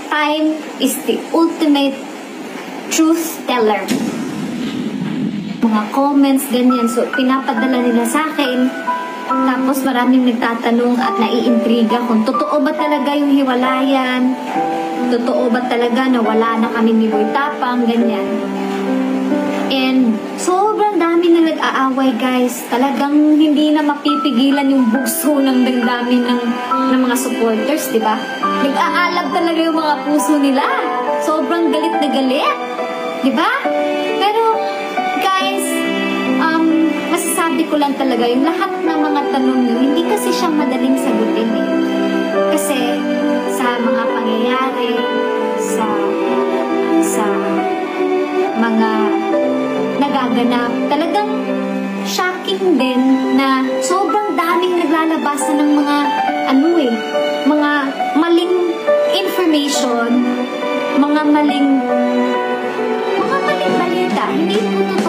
time is the ultimate truth teller. Mga comments, ganyan. So, pinapadala nila sa akin. Tapos, maraming nagtatanong at naiintriga kung totoo ba talaga yung hiwalayan. Totoo ba talaga na wala na kami ni Boy Tapang, ganyan. And, sobrang dami na nag-aaway, guys. Talagang hindi na mapipigilan yung bugso ng damdamin ng mga supporters, di ba? Nag-aalab talaga yung mga puso nila. Sobrang galit na galit. Di ba? Pero, guys, masasabi ko lang talaga yung lahat ng mga tanong nyo, hindi kasi siyang madaling sagutin eh. Kasi, sa mga pangyayari, sa mga nagaganap, talagang shocking din na sobrang daming naglalabasan ng mga mga maling information, mga maling balita. Hindi po totoo